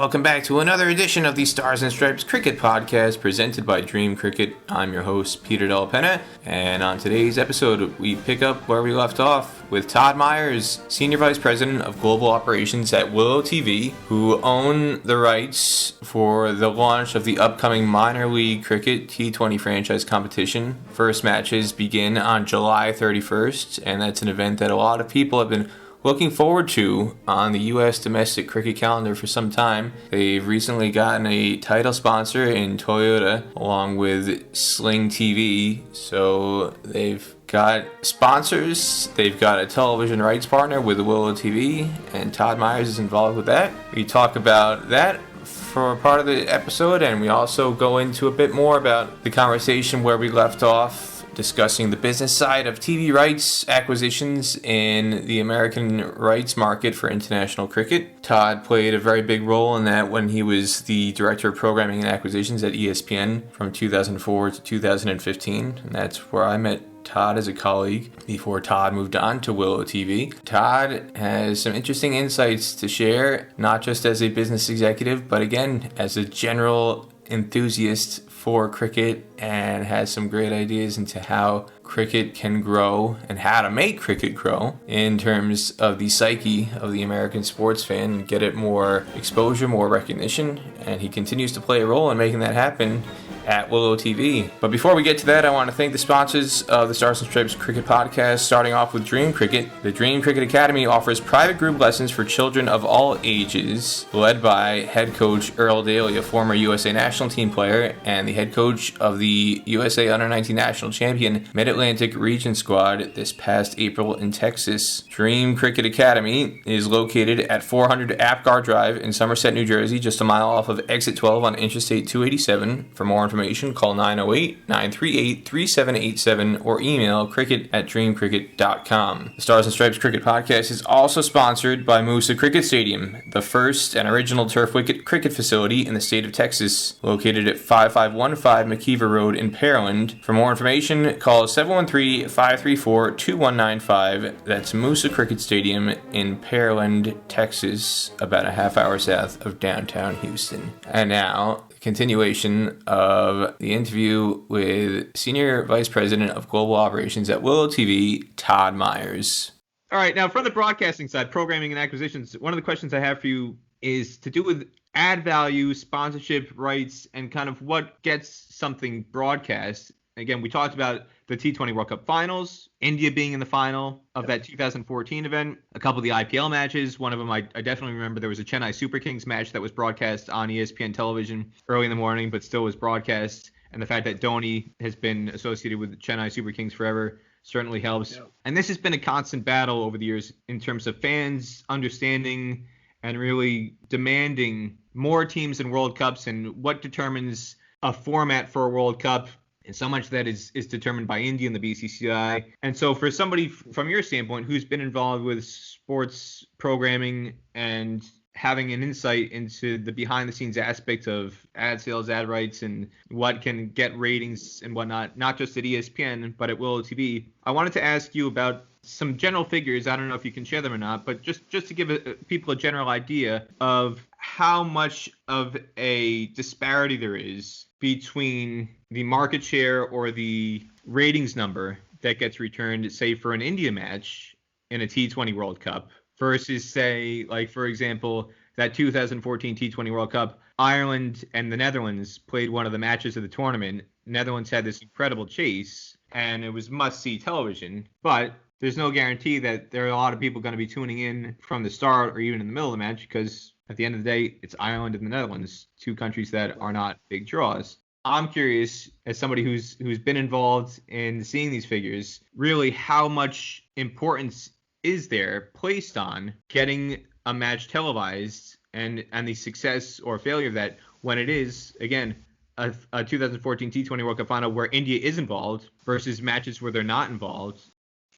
welcome back to another edition of the Stars and Stripes Cricket Podcast presented by DreamCricket. I'm your host, Peter Della Penna, and on today's episode, we pick up where we left off with Todd Myers, Senior Vice President of Global Operations at Willow TV, who own the rights for the launch of the upcoming Minor League Cricket T20 franchise competition. First matches begin on July 31st, and that's an event that a lot of people have been looking forward to on the U.S. domestic cricket calendar for some time. They've recently gotten a title sponsor in Toyota along with Sling TV, so they've got sponsors, they've got a television rights partner with Willow TV, and Todd Myers is involved with that. We talk about that for part of the episode, and we also go into a bit more about the conversation where we left off, discussing the business side of TV rights acquisitions in the American rights market for international cricket. Todd played a very big role in that when he was the Director of Programming and Acquisitions at ESPN from 2004 to 2015, and that's where I met Todd as a colleague before Todd moved on to Willow TV. Todd has some interesting insights to share, not just as a business executive, but again, as a general enthusiast for cricket, and has some great ideas into how cricket can grow and how to make cricket grow in terms of the psyche of the American sports fan and get it more exposure, more recognition, and he continues to play a role in making that happen at Willow TV. But before we get to that, I want to thank the sponsors of the Stars and Stripes Cricket Podcast, starting off with DreamCricket. The DreamCricket Academy offers private group lessons for children of all ages, led by head coach Earl Daly, a former USA national team player and the head coach of the USA Under-19 national champion Mid-Atlantic region squad this past April in Texas. DreamCricket Academy is located at 400 Apgar Drive in Somerset, New Jersey, just a mile off of exit 12 on Interstate 287. For more information, call 908-938-3787 or email cricket@dreamcricket.com. The Stars and Stripes Cricket Podcast is also sponsored by Moosa Cricket Stadium, the first and original turf wicket cricket facility in the state of Texas, located at 5515 McKeever Road in Pearland. For more information, call 713-534-2195. That's Moosa Cricket Stadium in Pearland, Texas, about a half hour south of downtown Houston. And now, continuation of the interview with Senior Vice President of Global Operations at Willow TV, Todd Myers. All right, now from the broadcasting side, programming and acquisitions, one of the questions I have for you is to do with ad value, sponsorship rights, and kind of what gets something broadcast. Again, we talked about the T20 World Cup finals, India being in the final of that 2014 event, a couple of the IPL matches. One of them I definitely remember, there was a Chennai Super Kings match that was broadcast on ESPN television early in the morning, but still was broadcast. And the fact that Dhoni has been associated with the Chennai Super Kings forever certainly helps. Yeah. And this has been a constant battle over the years in terms of fans understanding and really demanding more teams in World Cups and what determines a format for a World Cup. And so much of that is determined by India and the BCCI. And so for somebody from your standpoint who's been involved with sports programming and having an insight into the behind-the-scenes aspect of ad sales, ad rights, and what can get ratings and whatnot, not just at ESPN, but at Willow TV, I wanted to ask you about some general figures. I don't know if you can share them or not, but just to give people a general idea of how much of a disparity there is between the market share or the ratings number that gets returned, say, for an India match in a T20 World Cup versus, say, like, for example, that 2014 T20 World Cup, Ireland and the Netherlands played one of the matches of the tournament. Netherlands had this incredible chase, and it was must-see television, but there's no guarantee that there are a lot of people going to be tuning in from the start or even in the middle of the match, because at the end of the day, it's Ireland and the Netherlands, two countries that are not big draws. I'm curious, as somebody who's been involved in seeing these figures, really how much importance is there placed on getting a match televised and the success or failure of that when it is, again, a 2014 T20 World Cup final where India is involved versus matches where they're not involved?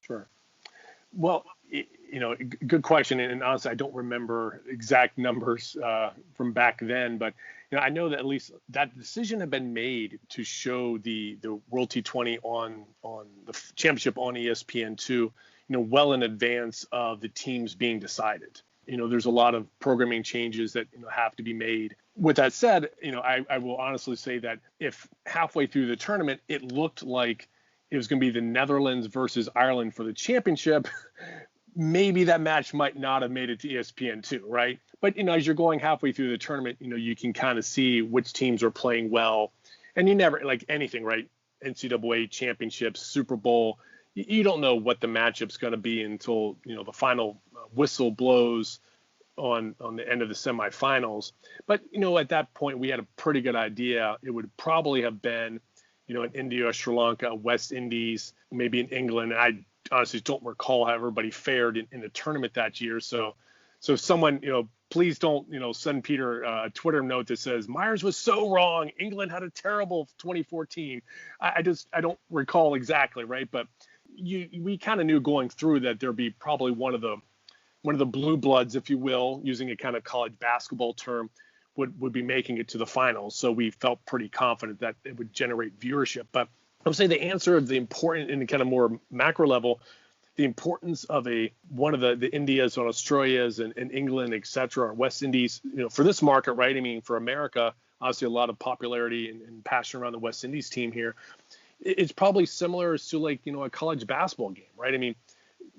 Sure. Well, good question. And honestly, I don't remember exact numbers from back then, but I know that at least that decision had been made to show the World T20 on the championship on ESPN2, well in advance of the teams being decided. there's a lot of programming changes that have to be made. With that said, I will honestly say that if halfway through the tournament it looked like it was going to be the Netherlands versus Ireland for the championship, maybe that match might not have made it to ESPN2, right? But as you're going halfway through the tournament, you can kind of see which teams are playing well, and you never, like anything, right? NCAA championships, Super Bowl, you don't know what the matchup's going to be until the final whistle blows on the end of the semifinals. But at that point we had a pretty good idea. It would probably have been in India, Sri Lanka, West Indies, maybe in England. And I honestly don't recall how everybody fared in the tournament that year. So someone, please don't, send Peter a Twitter note that says Myers was so wrong. England had a terrible 2014. I don't recall exactly, right? But we kind of knew going through that there'd be probably one of the blue bloods, if you will, using a kind of college basketball term, would be making it to the finals. So we felt pretty confident that it would generate viewership. But I would say the answer of the important in the kind of more macro level, the importance of one of the Indias and Australias and England, et cetera, or West Indies, for this market, right? I mean, for America, obviously a lot of popularity and passion around the West Indies team here. It's probably similar to a college basketball game, right? I mean,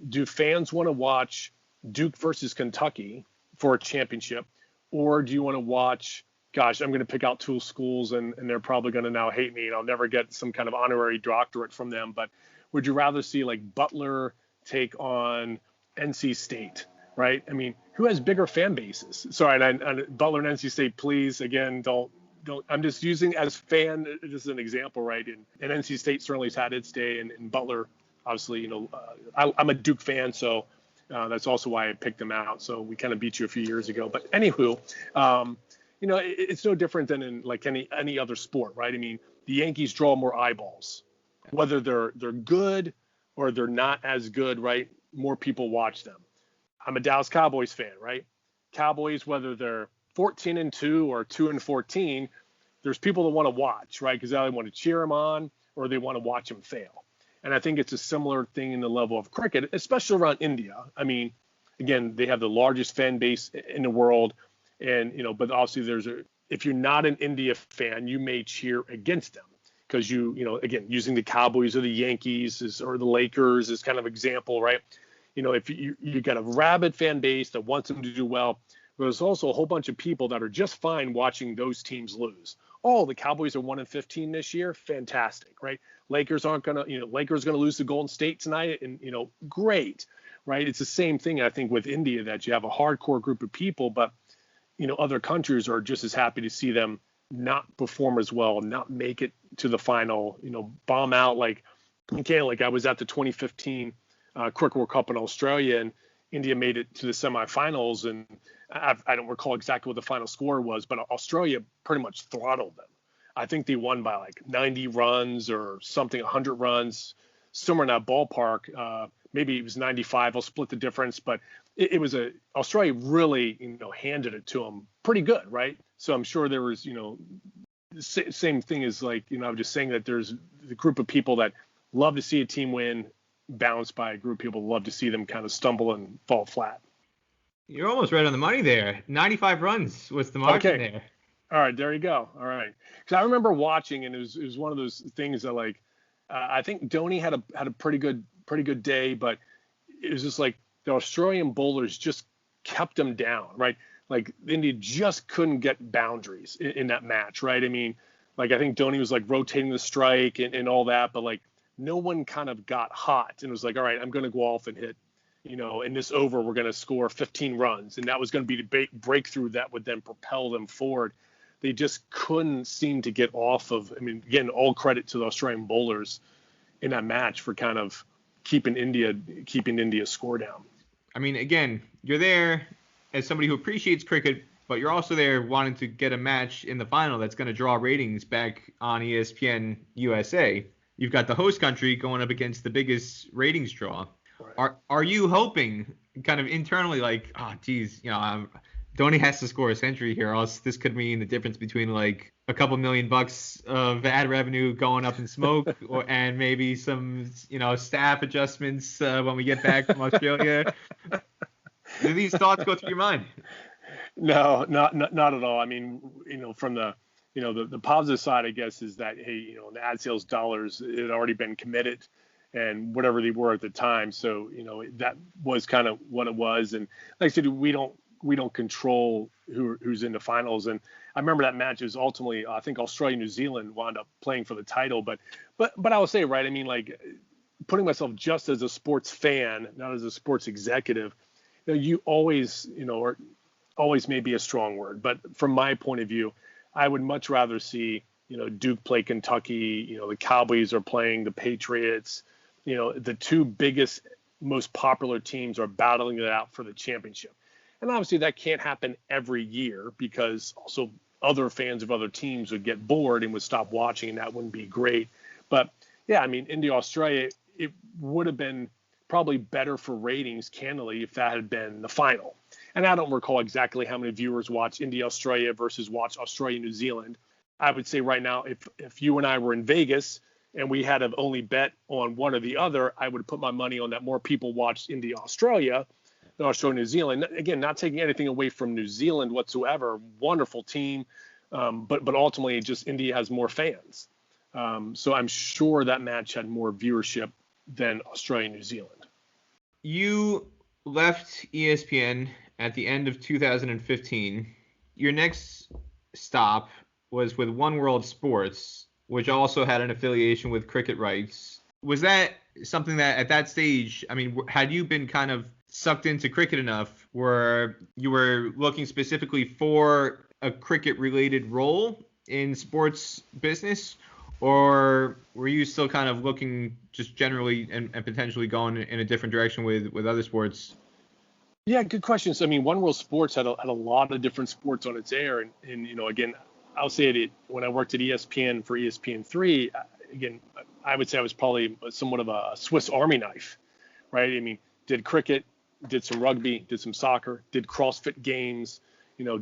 do fans want to watch Duke versus Kentucky for a championship, or do you want to watch, gosh, I'm going to pick out two schools and they're probably going to now hate me and I'll never get some kind of honorary doctorate from them, but would you rather see Butler take on NC State, right? I mean, who has bigger fan bases? Sorry, and Butler and NC State, please, again, don't. I'm just using as fan as an example, right? And NC State certainly has had its day, and Butler, obviously, I'm a Duke fan, so that's also why I picked them out. So we kind of beat you a few years ago. But anywho, it's no different than in any other sport, right? I mean, the Yankees draw more eyeballs, whether they're good or they're not as good, right? More people watch them. I'm a Dallas Cowboys fan, right? Cowboys, whether they're 14-2 or 2-14, there's people that want to watch, right? Because they either want to cheer them on or they want to watch them fail. And I think it's a similar thing in the level of cricket, especially around India. I mean, again, they have the largest fan base in the world, and but obviously if you're not an India fan, you may cheer against them because again, using the Cowboys or the Yankees or the Lakers as kind of example, right? If you got a rabid fan base that wants them to do well. There's also a whole bunch of people that are just fine watching those teams lose. Oh, the Cowboys are 1-15 this year. Fantastic, right? Lakers aren't gonna, Lakers gonna lose to Golden State tonight, and great, right? It's the same thing I think with India, that you have a hardcore group of people, but other countries are just as happy to see them not perform as well, not make it to the final, bomb out. Like I was at the 2015 Cricket World Cup in Australia, and India made it to the semifinals, and I don't recall exactly what the final score was, but Australia pretty much throttled them. I think they won by 90 runs or something, 100 runs, somewhere in that ballpark. Maybe it was 95. I'll split the difference, but it was Australia really, handed it to them pretty good, right? So I'm sure there was, same thing as I was just saying that there's the group of people that love to see a team win, balanced by a group of people who love to see them kind of stumble and fall flat. You're almost right on the money there. 95 runs was the margin there. All right, there you go. All right, because I remember watching, and it was one of those things that I think Dhoni had a pretty good day, but it was just the Australian bowlers just kept them down, right? India just couldn't get boundaries in that match, right? I mean, I think Dhoni was rotating the strike and all that, but no one kind of got hot and was all right, I'm going to go off and hit, in this over, we're going to score 15 runs. And that was going to be the breakthrough that would then propel them forward. They just couldn't seem to get off of, again, all credit to the Australian bowlers in that match for kind of keeping India's score down. Again, you're there as somebody who appreciates cricket, but you're also there wanting to get a match in the final that's going to draw ratings back on ESPN USA. You've got the host country going up against the biggest ratings draw. Right. Are you hoping kind of internally Dhoni has to score a century here, or else this could mean the difference between a couple $1 million of ad revenue going up in smoke, and maybe some staff adjustments when we get back from Australia? Do these thoughts go through your mind? No, not at all. I mean, from the positive side, I guess, is that, hey, the ad sales dollars, it had already been committed, and whatever they were at the time. So, that was kind of what it was. And like I said, we don't control who's in the finals. And I remember that match is ultimately, I think Australia, New Zealand wound up playing for the title. But I will say, right, I mean, like, putting myself just as a sports fan, not as a sports executive, you always, or always may be a strong word, but from my point of view, I would much rather see, Duke play Kentucky, the Cowboys are playing the Patriots, the two biggest, most popular teams are battling it out for the championship. And obviously that can't happen every year, because also other fans of other teams would get bored and would stop watching, and that wouldn't be great. But yeah, I mean, India, Australia, it would have been probably better for ratings, candidly, if that had been the final. And I don't recall exactly how many viewers watch India, Australia versus watch Australia, New Zealand. I would say right now, if you and I were in Vegas and we had to only bet on one or the other, I would put my money on that more people watched India, Australia than Australia, New Zealand. Again, not taking anything away from New Zealand whatsoever. Wonderful team. But ultimately, just India has more fans. So I'm sure that match had more viewership than Australia, New Zealand. You left ESPN at the end of 2015. Your next stop was with One World Sports, which also had an affiliation with cricket rights. Was that something that at that stage, I mean, had you been kind of sucked into cricket enough where you were looking specifically for a cricket-related role in sports business? Or were you still kind of looking just generally and potentially going in a different direction with other sports? Yeah, good questions. I mean, One World Sports had a lot of different sports on its air. And again, I'll say it, when I worked at ESPN for ESPN3, again, I would say I was probably somewhat of a Swiss Army knife, right? I mean, did cricket, did some rugby, did some soccer, did CrossFit games,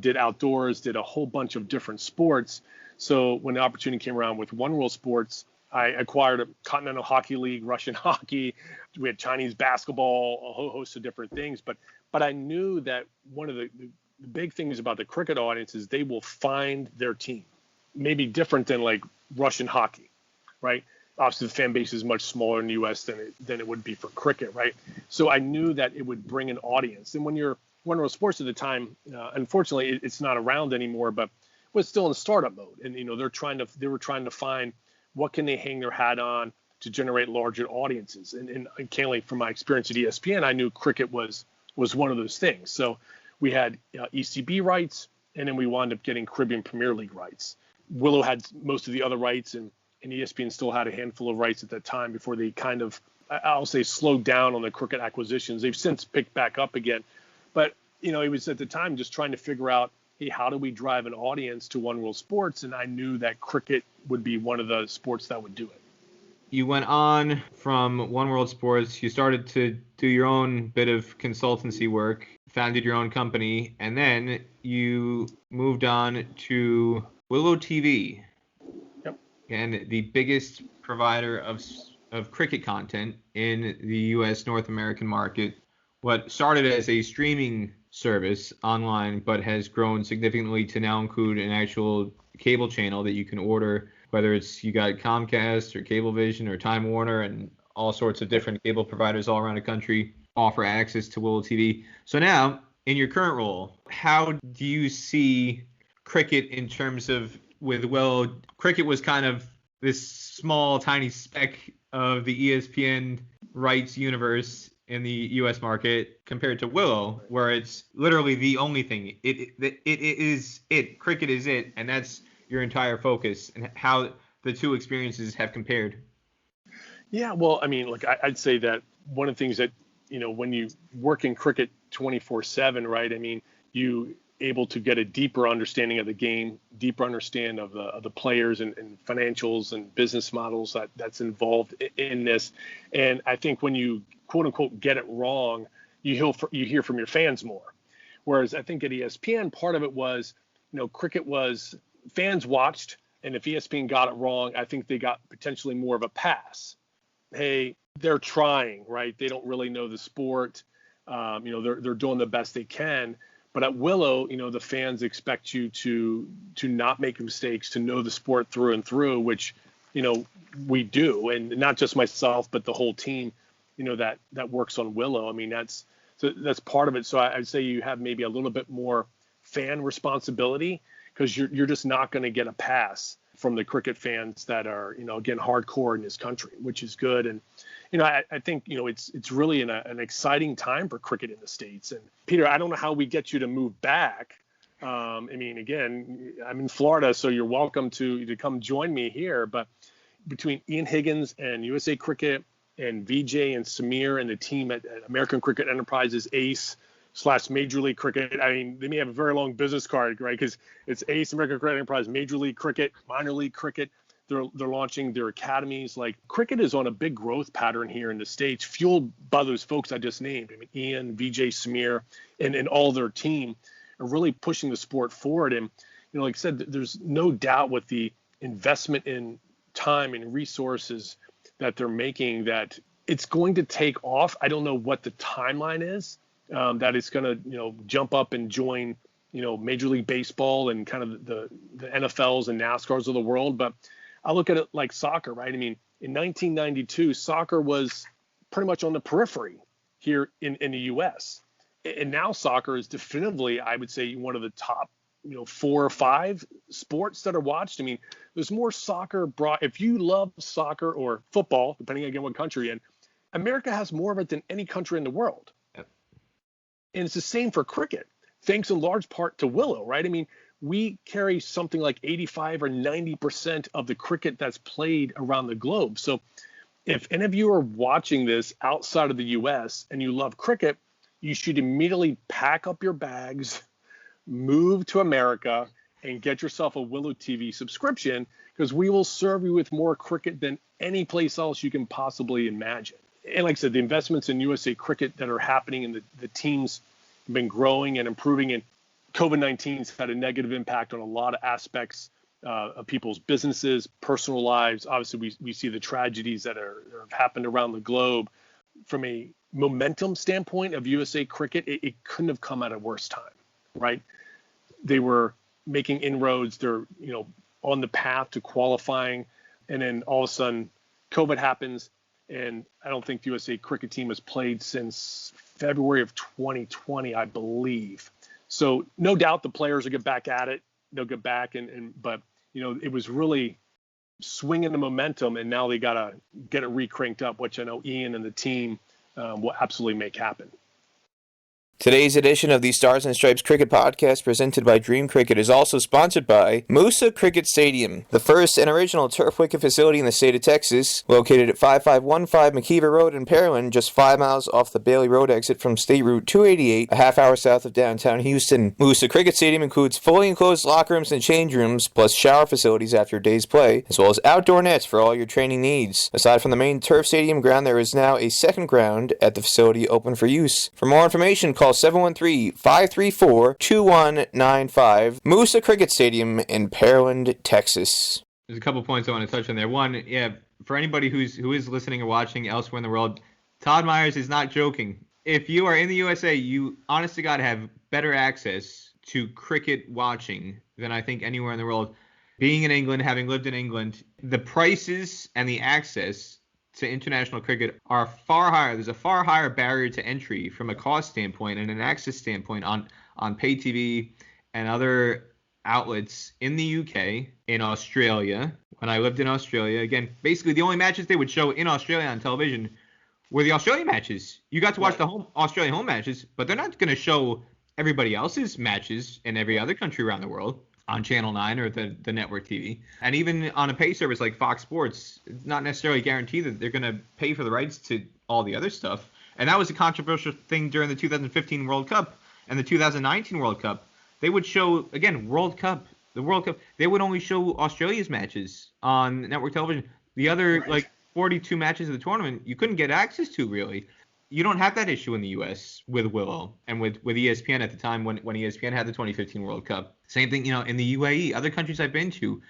did outdoors, did a whole bunch of different sports. So when the opportunity came around with One World Sports, I acquired a Continental Hockey League, Russian hockey. We had Chinese basketball, a whole host of different things. But I knew that one of the big things about the cricket audience is they will find their team. Maybe different than like Russian hockey, right? Obviously, the fan base is much smaller in the U.S. than it would be for cricket, right? So I knew that it would bring an audience. And when you're One World Sports at the time, unfortunately, it's not around anymore, but was still in startup mode. And, they were trying to find what can they hang their hat on to generate larger audiences. And candidly, from my experience at ESPN, I knew cricket was one of those things. So we had ECB rights, and then we wound up getting Caribbean Premier League rights. Willow had most of the other rights, and ESPN still had a handful of rights at that time before they kind of, I'll say, slowed down on the cricket acquisitions. They've since picked back up again. But, it was at the time just trying to figure out, hey, how do we drive an audience to One World Sports? And I knew that cricket would be one of the sports that would do it. You went on from One World Sports. You started to do your own bit of consultancy work, founded your own company, and then you moved on to Willow TV. Yep. And the biggest provider of cricket content in the U.S. North American market. What started as a streaming service online, but has grown significantly to now include an actual cable channel that you can order, whether it's you got Comcast or Cablevision or Time Warner, and all sorts of different cable providers all around the country offer access to Willow TV. So now, in your current role, how do you see cricket in terms of with Willow? Cricket was kind of this small, tiny speck of the ESPN rights universe in the U.S. market compared to Willow, where it's literally the only thing. It is it. Cricket is it, and that's your entire focus. And how the two experiences have compared. Yeah, well, I mean, look, I'd say that one of the things that, when you work in cricket 24/7, right? I mean, you able to get a deeper understanding of the game, deeper understand of the players and financials and business models that's involved in this. And I think when you quote unquote get it wrong, you hear from your fans more. Whereas I think at ESPN, part of it was, cricket was fans watched, and if ESPN got it wrong, I think they got potentially more of a pass. Hey, they're trying, right? They don't really know the sport. They're doing the best they can. But at Willow, the fans expect you to not make mistakes, to know the sport through and through, which, we do. And not just myself, but the whole team, that works on Willow. I mean, that's part of it. So I'd say you have maybe a little bit more fan responsibility, because you're just not going to get a pass from the cricket fans that are, again, hardcore in this country, which is good. And, I think, it's really an exciting time for cricket in the States. And Peter, I don't know how we get you to move back. Again, I'm in Florida, so you're welcome to come join me here. But between Ian Higgins and USA Cricket and VJ and Samir and the team at American Cricket Enterprises, ACE/Major League Cricket. I mean, they may have a very long business card, right? Because it's ACE, American Cricket Enterprise, Major League Cricket, Minor League Cricket. They're launching their academies. Like, cricket is on a big growth pattern here in the States, fueled by those folks I just named. I mean, Ian, VJ, Samir, and all their team are really pushing the sport forward. And, like I said, there's no doubt with the investment in time and resources that they're making that it's going to take off. I don't know what the timeline is, that it's going to, jump up and join, Major League Baseball and kind of the NFLs and NASCARs of the world. But I look at it like soccer, right? I mean, in 1992, soccer was pretty much on the periphery here in the U.S. And now soccer is definitively, I would say, one of the top, 4 or 5 sports that are watched. I mean, there's more soccer brought. If you love soccer or football, depending again what country you're in, America has more of it than any country in the world. Yep. And it's the same for cricket, thanks in large part to Willow, right? I mean, we carry something like 85 or 90% of the cricket that's played around the globe. So if any of you are watching this outside of the U.S. and you love cricket, you should immediately pack up your bags, move to America, and get yourself a Willow TV subscription, because we will serve you with more cricket than any place else you can possibly imagine. And like I said, the investments in USA Cricket that are happening and the teams have been growing and improving, and COVID-19 has had a negative impact on a lot of aspects of people's businesses, personal lives. Obviously, we see the tragedies that have happened around the globe. From a momentum standpoint of USA Cricket, it couldn't have come at a worse time, right? They were making inroads. They're, on the path to qualifying. And then all of a sudden, COVID happens. And I don't think the USA Cricket team has played since February of 2020, I believe. So no doubt the players will get back at it. They'll get back. But, it was really swinging the momentum, and now they got to get it recranked up, which I know Ian and the team will absolutely make happen. Today's edition of the Stars and Stripes Cricket Podcast, presented by DreamCricket, is also sponsored by Moosa Cricket Stadium, the first and original turf wicket facility in the state of Texas, located at 5515 McKeever Road in Pearland, just 5 miles off the Bailey Road exit from State Route 288, a half hour south of downtown Houston. Moosa Cricket Stadium includes fully enclosed locker rooms and change rooms, plus shower facilities after your day's play, as well as outdoor nets for all your training needs. Aside from the main turf stadium ground, there is now a second ground at the facility open for use. For more information, call 713-534-2195. Moosa Cricket Stadium in Pearland, Texas. There's a couple points I want to touch on there. One, for anybody who is listening or watching elsewhere in the world, Todd Myers is not joking. If you are in the USA, you honest to God have better access to cricket watching than I think anywhere in the world. Being in England, having lived in England, the prices and the access to international cricket are far higher. There's a far higher barrier to entry from a cost standpoint and an access standpoint on pay TV and other outlets in the UK, in Australia. When I lived in Australia, again, basically the only matches they would show in Australia on television were the Australian matches. You got to watch the Australian home matches, but they're not going to show everybody else's matches in every other country around the world on Channel 9 or the network TV. And even on a pay service like Fox Sports, it's not necessarily guaranteed that they're going to pay for the rights to all the other stuff. And that was a controversial thing during the 2015 World Cup and the 2019 World Cup. They would show, again, the World Cup, they would only show Australia's matches on network television. The other, 42 matches of the tournament, you couldn't get access to, really. You don't have that issue in the U.S. with Willow and with ESPN at the time when ESPN had the 2015 World Cup. Same thing, in the UAE, other countries I've been to.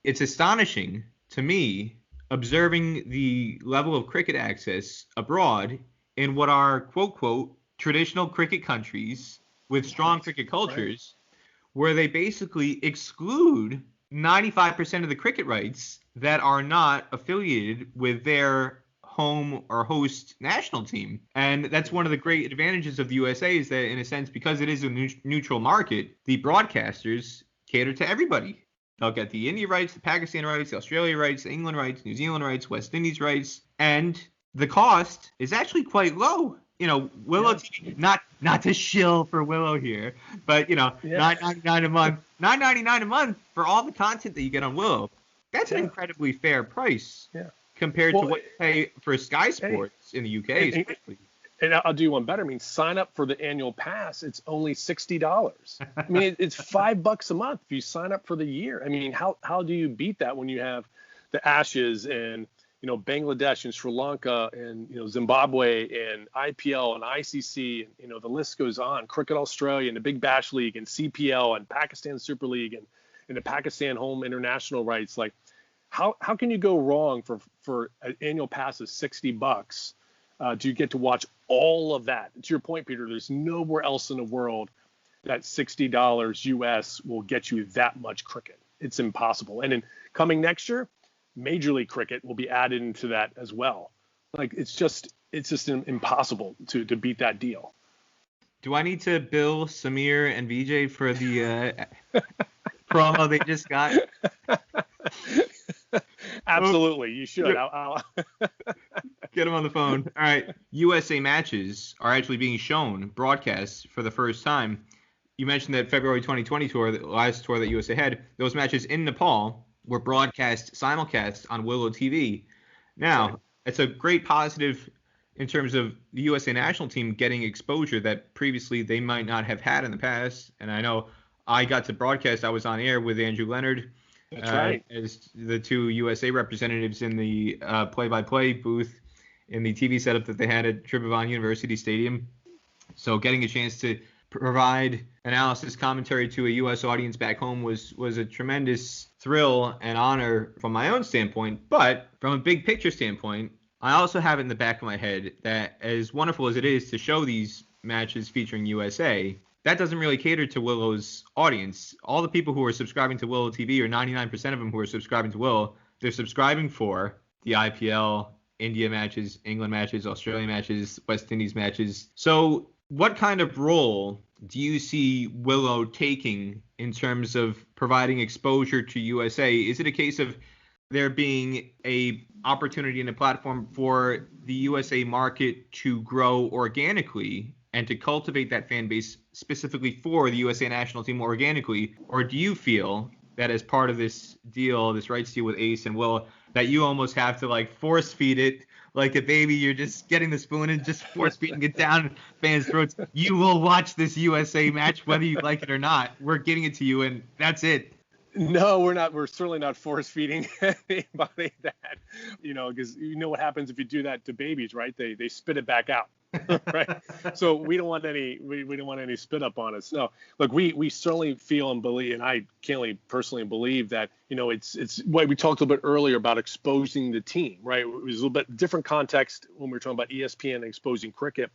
It's astonishing to me observing the level of cricket access abroad in what are, quote, traditional cricket countries with strong cricket cultures where they basically exclude 95% of the cricket rights that are not affiliated with their home or host national team. And that's one of the great advantages of the USA is that, in a sense, because it is a neutral market, the broadcasters cater to everybody. They'll get the India rights, the Pakistan rights, the Australia rights, the England rights, New Zealand rights, West Indies rights, and the cost is actually quite low. Willow TV, not to shill for Willow here, but $9.99 a month, $9.99 a month for all the content that you get on Willow. That's an incredibly fair price compared to what you pay for Sky Sports in the UK, especially. And I'll do one better. I mean, sign up for the annual pass. It's only $60. I mean, it's $5 a month if you sign up for the year. I mean, how do you beat that when you have the Ashes and Bangladesh and Sri Lanka and Zimbabwe and IPL and ICC and the list goes on. Cricket Australia and the Big Bash League and CPL and Pakistan Super League and the Pakistan home international rights. Like, how can you go wrong for an annual pass of $60? Do you get to watch all of that? To your point, Peter, there's nowhere else in the world that $60 US will get you that much cricket. It's impossible. And then coming next year, Major League Cricket will be added into that as well. Like, it's just impossible to beat that deal. Do I need to bill Samir and VJ for the promo they just got? Absolutely, you should. I'll get them on the phone. All right, USA matches are actually being shown, broadcast for the first time. You mentioned that February 2020 tour, the last tour that USA had, those matches in Nepal were simulcast on Willow TV. Now, it's a great positive in terms of the USA national team getting exposure that previously they might not have had in the past. And I know I got to broadcast. I was on air with Andrew Leonard as the two USA representatives in the play-by-play booth in the TV setup that they had at Tribhuvan University Stadium. So getting a chance to provide analysis commentary to a U.S. audience back home was a tremendous thrill and honor from my own standpoint. But from a big picture standpoint, I also have it in the back of my head that as wonderful as it is to show these matches featuring USA, that doesn't really cater to Willow's audience. All the people who are subscribing to Willow TV, or 99% of them who are subscribing to Willow, they're subscribing for the IPL, India matches, England matches, Australia matches, West Indies matches. So what kind of role do you see Willow taking in terms of providing exposure to USA? Is it a case of there being a opportunity and a platform for the USA market to grow organically and to cultivate that fan base specifically for the USA national team organically? Or do you feel that as part of this deal, this rights deal with Ace and Willow, that you almost have to force feed it like a baby? You're just getting the spoon and just force feeding it down fans' throats. You will watch this USA match whether you like it or not. We're giving it to you, and that's it. No, we're not. We're certainly not force feeding anybody that, because what happens if you do that to babies, right? They spit it back out, right? So we don't want any spit up on us. No, look, we certainly feel and believe, and I can't only personally believe that, it's what we talked a little bit earlier about exposing the team, right? It was a little bit different context when we were talking about ESPN and exposing cricket.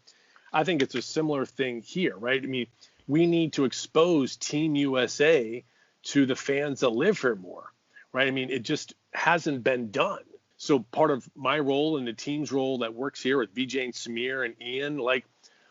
I think it's a similar thing here, right? I mean, we need to expose Team USA to the fans that live here more, right? I mean, it just hasn't been done. So part of my role and the team's role that works here with VJ and Samir and Ian,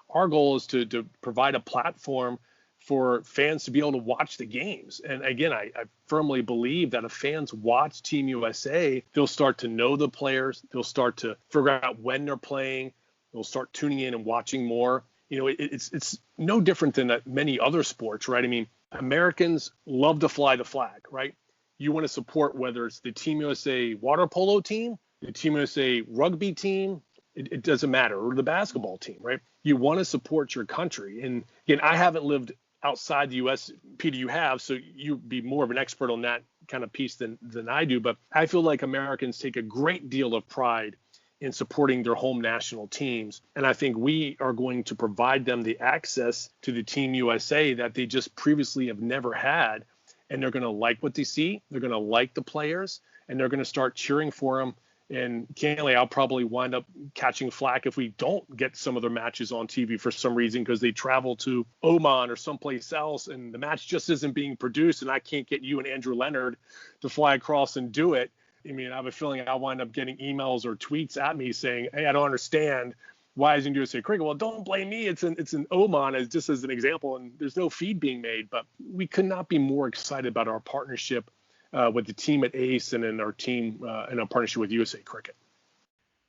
our goal is to provide a platform for fans to be able to watch the games. And again, I firmly believe that if fans watch Team USA, they'll start to know the players. They'll start to figure out when they're playing. They'll start tuning in and watching more. It's no different than many other sports, right? I mean, Americans love to fly the flag, right? You want to support whether it's the Team USA water polo team, the Team USA rugby team, it doesn't matter, or the basketball team, right? You want to support your country. And again, I haven't lived outside the U.S. Peter, you have, so you'd be more of an expert on that kind of piece than I do. But I feel like Americans take a great deal of pride in supporting their home national teams. And I think we are going to provide them the access to the Team USA that they just previously have never had. And they're going to like what they see. They're going to like the players, and they're going to start cheering for them And candidly, I'll probably wind up catching flack if we don't get some of their matches on TV for some reason, because they travel to Oman or someplace else and the match just isn't being produced, and I can't get you and Andrew Leonard to fly across and do it. I mean, I have a feeling I'll wind up getting emails or tweets at me saying, hey, I don't understand. Why isn't USA Cricket? Well, don't blame me. It's in Oman, just as an example, and there's no feed being made. But we could not be more excited about our partnership with the team at ACE and in our team in our partnership with USA Cricket.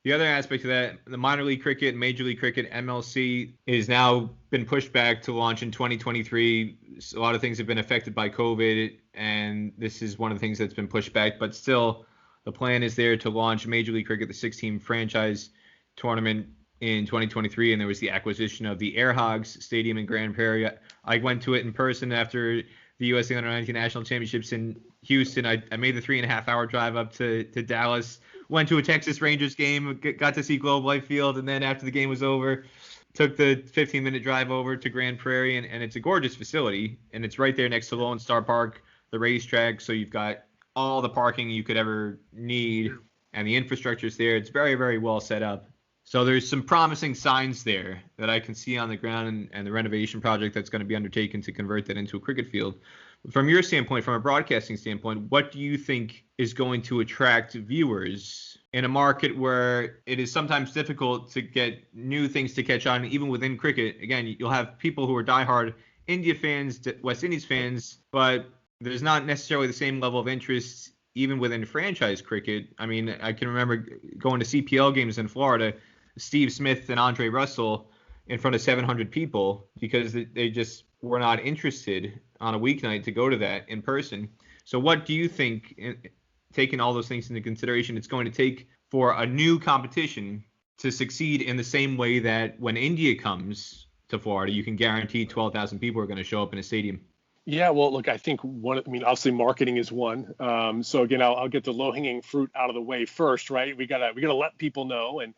The other aspect of that, the minor league cricket, Major League Cricket, MLC, is now been pushed back to launch in 2023. A lot of things have been affected by COVID, and this is one of the things that's been pushed back. But still, the plan is there to launch Major League Cricket, the 6-team franchise tournament in 2023, and there was the acquisition of the Air Hogs Stadium in Grand Prairie. I went to it in person after the USA Under-19 National Championships in Houston. I made the 3.5-hour drive up to Dallas, went to a Texas Rangers game, got to see Globe Life Field, and then after the game was over, took the 15-minute drive over to Grand Prairie, and it's a gorgeous facility, and it's right there next to Lone Star Park, the racetrack, so you've got all the parking you could ever need, and the infrastructure's there. It's very, very well set up. So there's some promising signs there that I can see on the ground, and the renovation project that's going to be undertaken to convert that into a cricket field. From your standpoint, from a broadcasting standpoint, what do you think is going to attract viewers in a market where it is sometimes difficult to get new things to catch on, even within cricket? Again, you'll have people who are diehard India fans, West Indies fans, but there's not necessarily the same level of interest even within franchise cricket. I mean, I can remember going to CPL games in Florida, Steve Smith and Andre Russell in front of 700 people because they just were not interested on a weeknight to go to that in person. So what do you think, taking all those things into consideration, it's going to take for a new competition to succeed in the same way that when India comes to Florida, you can guarantee 12,000 people are going to show up in a stadium? Yeah, well, look, I think obviously marketing is one. So again, I'll get the low-hanging fruit out of the way first, right? We gotta let people know, and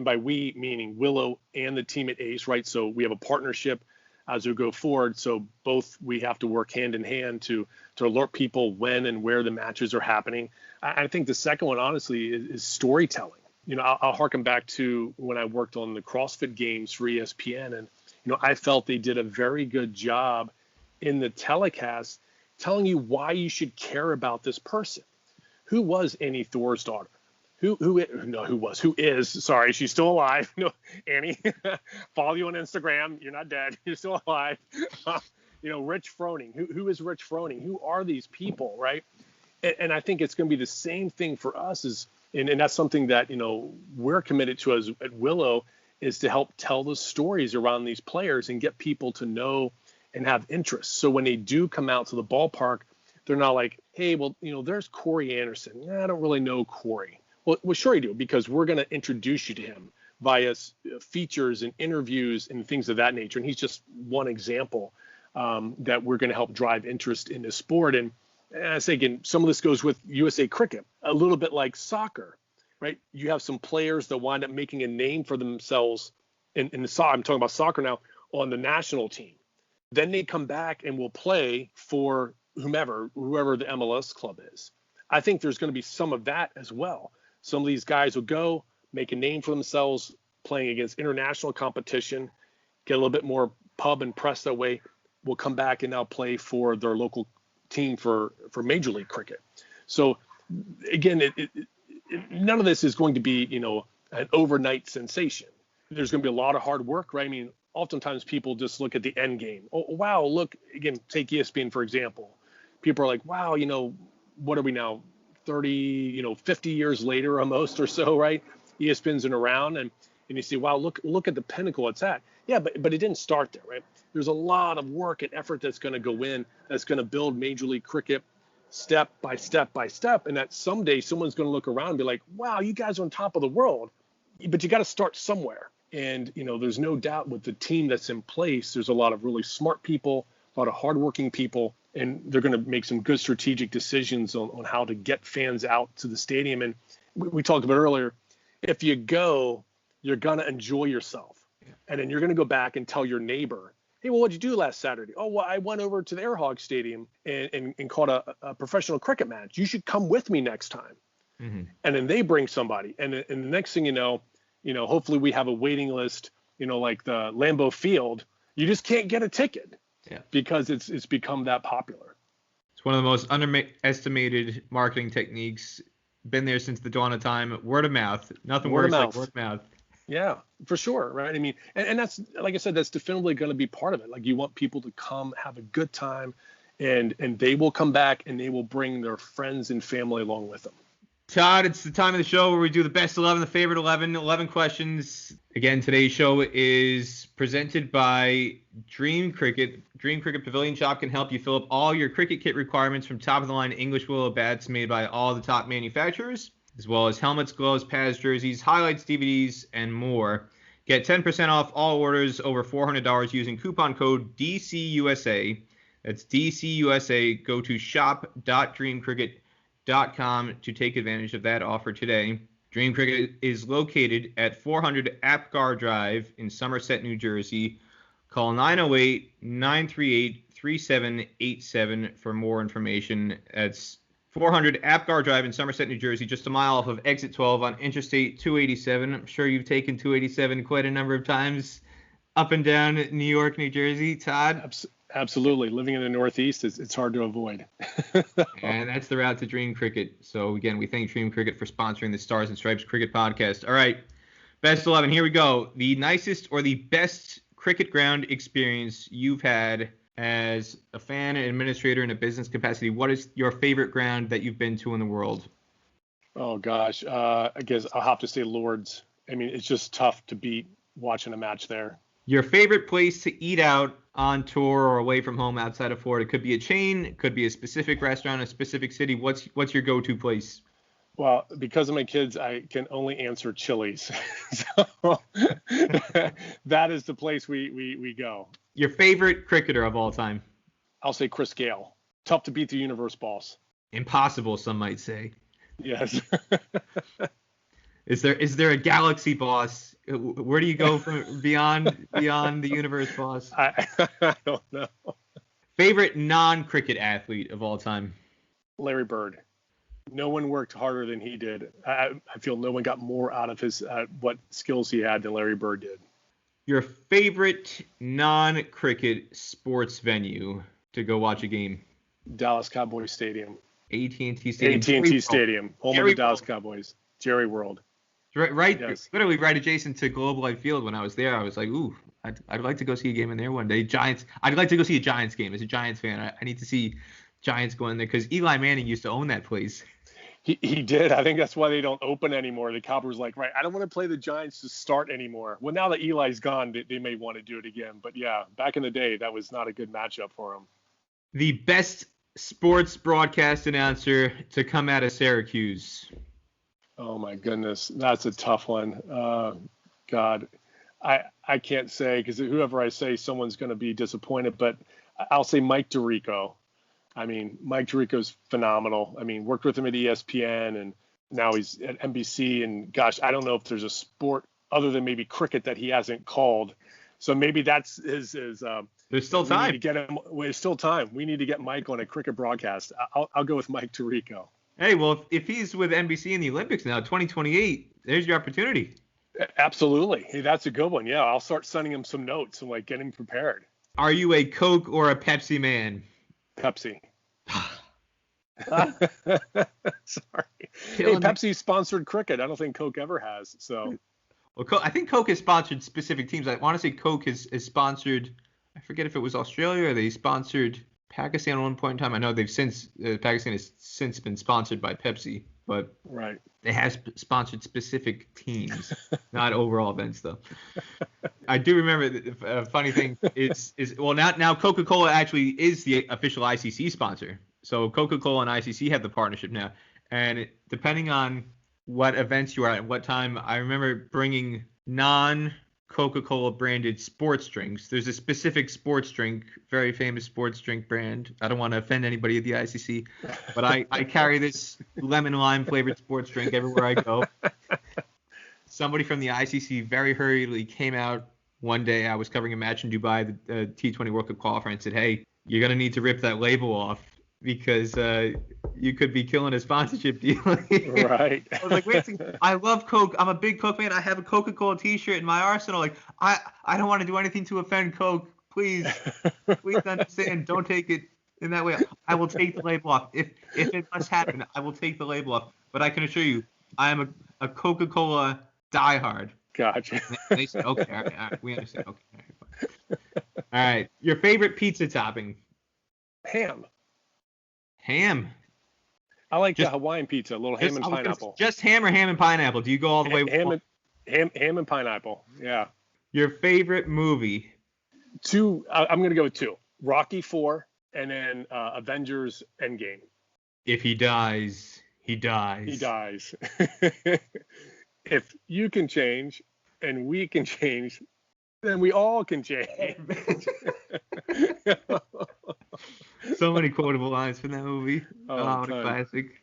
by we meaning Willow and the team at ACE, right? So we have a partnership as we go forward. So both we have to work hand in hand to alert people when and where the matches are happening. I think the second one, honestly, is storytelling. I'll harken back to when I worked on the CrossFit Games for ESPN, and I felt they did a very good job in the telecast telling you why you should care about this person. Who was Annie Thor's daughter? Who is, sorry, she's still alive. No, Annie, follow you on Instagram. You're not dead. You're still alive. Rich Froning. Who is Rich Froning? Who are these people, right? And I think it's going to be the same thing for us, and that's something that, we're committed to as at Willow, is to help tell the stories around these players and get people to know and have interest. So when they do come out to the ballpark, they're not like, hey, well, there's Corey Anderson. I don't really know Corey. Well, sure you do, because we're going to introduce you to him via features and interviews and things of that nature. And he's just one example that we're going to help drive interest in this sport. And I say, again, some of this goes with USA Cricket, a little bit like soccer, right? You have some players that wind up making a name for themselves I'm talking about soccer now, on the national team. Then they come back and will play for whoever the MLS club is. I think there's going to be some of that as well. Some of these guys will go make a name for themselves playing against international competition, get a little bit more pub and press that way, will come back and now play for their local team for Major League Cricket. So again, none of this is going to be, an overnight sensation. There's going to be a lot of hard work, right? I mean, oftentimes people just look at the end game. Oh, wow, look, again, take ESPN, for example. People are like, wow, what are we now, 30, 50 years later almost or so, right? ESPN's been around, and you see, wow, look at the pinnacle it's at. Yeah, but it didn't start there, right? There's a lot of work and effort that's going to go in, that's going to build Major League Cricket step by step by step, and that someday someone's going to look around and be like, wow, you guys are on top of the world. But you got to start somewhere. And, there's no doubt with the team that's in place, there's a lot of really smart people, a lot of hardworking people, and they're going to make some good strategic decisions on how to get fans out to the stadium. And we talked about earlier, if you go, you're going to enjoy yourself. And then you're going to go back and tell your neighbor, hey, well, what'd you do last Saturday? Oh, well, I went over to the Air Hog Stadium and caught a professional cricket match. You should come with me next time. And then they bring somebody, and the next thing you know, hopefully we have a waiting list, like the Lambeau Field. You just can't get a ticket because it's become that popular. It's one of the most underestimated marketing techniques. Been there since the dawn of time. Word of mouth. Nothing works like word of mouth. Yeah, for sure, right? I mean, and that's, like I said, that's definitively going to be part of it. Like, you want people to come, have a good time, and they will come back and they will bring their friends and family along with them. Todd, it's the time of the show where we do the best 11, the favorite 11 questions. Again, today's show is presented by DreamCricket. DreamCricket Pavilion Shop can help you fill up all your cricket kit requirements from top-of-the-line English willow bats made by all the top manufacturers, as well as helmets, gloves, pads, jerseys, highlights, DVDs, and more. Get 10% off all orders over $400 using coupon code DCUSA. That's DCUSA. Go to shop.dreamcricket.com to take advantage of that offer today. DreamCricket is located at 400 Apgar Drive in Somerset, New Jersey. Call 908-938-3787 for more information. That's 400 Apgar Drive in Somerset, New Jersey, just a mile off of Exit 12 on Interstate 287. I'm sure you've taken 287 quite a number of times up and down New York, New Jersey. Todd? Absolutely. Living in the Northeast, it's hard to avoid. And that's the route to DreamCricket. So, again, we thank DreamCricket for sponsoring the Stars and Stripes Cricket Podcast. All right, best 11. Here we go. The nicest or the best cricket ground experience you've had as a fan, an administrator, in a business capacity. What is your favorite ground that you've been to in the world? Oh, gosh. I guess I'll have to say Lord's. I mean, it's just tough to beat watching a match there. Your favorite place to eat out on tour or away from home outside of Florida? It could be a chain, it could be a specific restaurant, a specific city. What's your go-to place? Well, because of my kids, I can only answer Chili's. So that is the place we go. Your favorite cricketer of all time? I'll say Chris Gale. Tough to beat the universe boss. Impossible, some might say. Yes. Is there a galaxy boss? Where do you go from beyond the universe boss? I don't know. Favorite non-cricket athlete of all time? Larry Bird. No one worked harder than he did. I feel no one got more out of his what skills he had than Larry Bird did. Your favorite non-cricket sports venue to go watch a game? Dallas Cowboys Stadium. AT&T Stadium. AT&T Stadium. Home of the Dallas Cowboys. Jerry World. Right, yes. Literally right adjacent to Globe Life Field. When I was there, I was like, ooh, I'd like to go see a game in there one day. Giants. I'd like to go see a Giants game. As a Giants fan, I need to see Giants go in there because Eli Manning used to own that place. He did. I think that's why they don't open anymore. The Cowboys like, right, I don't want to play the Giants to start anymore. Well, now that Eli's gone, they may want to do it again. But yeah, back in the day, that was not a good matchup for him. The best sports broadcast announcer to come out of Syracuse. Oh my goodness, that's a tough one. God, I can't say because whoever I say, someone's going to be disappointed. But I'll say Mike Tirico. I mean, Mike Tirico's phenomenal. I mean, worked with him at ESPN, and now he's at NBC. And gosh, I don't know if there's a sport other than maybe cricket that he hasn't called. So maybe that's his. There's still time. To get him. There's still time. We need to get Mike on a cricket broadcast. I'll go with Mike Tirico. Hey, well, if he's with NBC in the Olympics now, 2028, there's your opportunity. Absolutely. Hey, that's a good one. Yeah, I'll start sending him some notes and like get him prepared. Are you a Coke or a Pepsi man? Pepsi. Sorry. Hey, Pepsi sponsored cricket. I don't think Coke ever has. So. Well, I think Coke has sponsored specific teams. I want to say Coke has sponsored. I forget if it was Australia or they sponsored Pakistan at one point in time. I know Pakistan has since been sponsored by Pepsi, but right. They have sponsored specific teams, not overall events though. I do remember a funny thing is well now Coca-Cola actually is the official ICC sponsor. So Coca-Cola and ICC have the partnership now, and depending on what events you are at what time, I remember bringing non-Coca-Cola branded sports drinks. There's a specific sports drink, very famous sports drink brand. I don't want to offend anybody at the ICC, but I carry this lemon lime flavored sports drink everywhere I go. Somebody from the ICC very hurriedly came out one day. I was covering a match in Dubai, the T20 World Cup qualifier, and said, "Hey, you're going to need to rip that label off because you could be killing a sponsorship deal. Right. I was like, wait a second. I love Coke. I'm a big Coke fan. I have a Coca-Cola T-shirt in my arsenal. Like, I don't want to do anything to offend Coke. Please understand. Don't take it in that way. I will take the label off. If it must happen, I will take the label off. But I can assure you, I am a Coca-Cola diehard. Gotcha. And they said, okay, all right, we understand. Okay, all right. Your favorite pizza topping? Ham. Ham. I like the Hawaiian pizza, a little ham and pineapple. Just ham or ham and pineapple? Do you go all the way? Ham and pineapple. Yeah. Your favorite movie? Two. I'm gonna go with two. Rocky IV, and then Avengers Endgame. If he dies, he dies. He dies. If you can change and we can change, then we all can change. So many quotable lines from that movie. Oh, What a classic.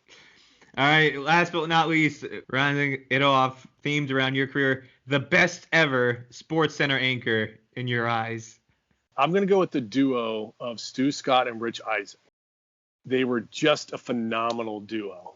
All right, last but not least, rounding it off, themed around your career, the best ever Sports Center anchor in your eyes. I'm going to go with the duo of Stu Scott and Rich Eisen. They were just a phenomenal duo.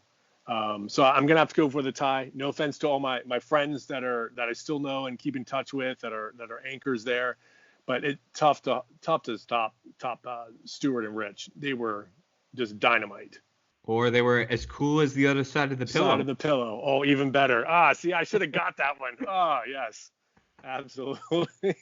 So I'm going to have to go for the tie. No offense to all my friends that I still know and keep in touch with that are anchors there, but it's tough to top Stuart and Rich. They were just dynamite. Or they were as cool as the other side of the pillow. Side of the pillow. Oh, even better. See, I should have got that one. Oh, yes. Absolutely.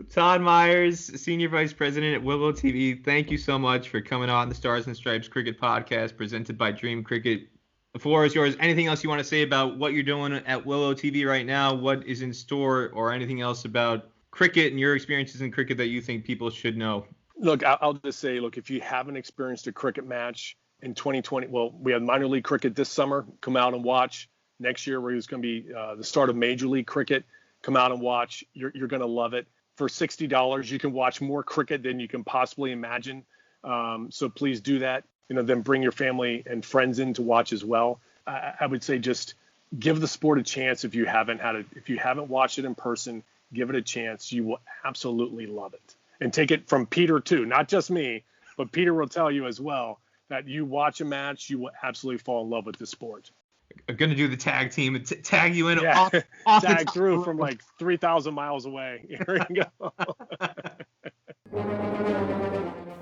Todd Myers, Senior Vice President at Willow TV, thank you so much for coming on the Stars and Stripes Cricket Podcast presented by DreamCricket. The floor is yours. Anything else you want to say about what you're doing at Willow TV right now, what is in store, or anything else about cricket and your experiences in cricket that you think people should know? Look, I'll just say, if you haven't experienced a cricket match in 2020, well, we have minor league cricket this summer. Come out and watch. Next year, where it's going to be the start of Major League Cricket, come out and watch. You're going to love it. For $60, you can watch more cricket than you can possibly imagine. So please do that. Then bring your family and friends in to watch as well. I would say just give the sport a chance if you haven't watched it in person. Give it a chance. You will absolutely love it. And take it from Peter too, not just me, but Peter will tell you as well that you watch a match, you will absolutely fall in love with the sport. I'm going to do the tag team and tag you in off tag through from 3,000 miles away. Here we go.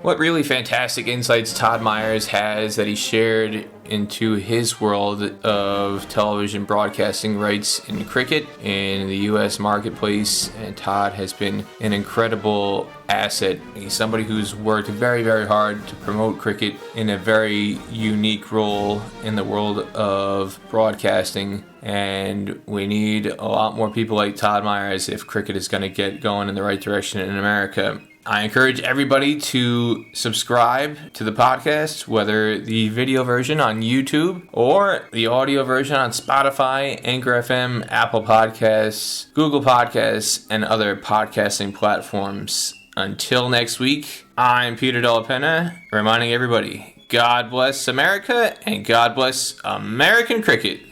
What really fantastic insights Todd Myers has that he shared into his world of television broadcasting rights in cricket in the U.S. marketplace. And Todd has been an incredible asset. He's somebody who's worked very, very hard to promote cricket in a very unique role in the world of broadcasting. And we need a lot more people like Todd Myers if cricket is going to get going in the right direction in America. I encourage everybody to subscribe to the podcast, whether the video version on YouTube or the audio version on Spotify, Anchor FM, Apple Podcasts, Google Podcasts, and other podcasting platforms. Until next week, I'm Peter Della Penna, reminding everybody, God bless America and God bless American cricket.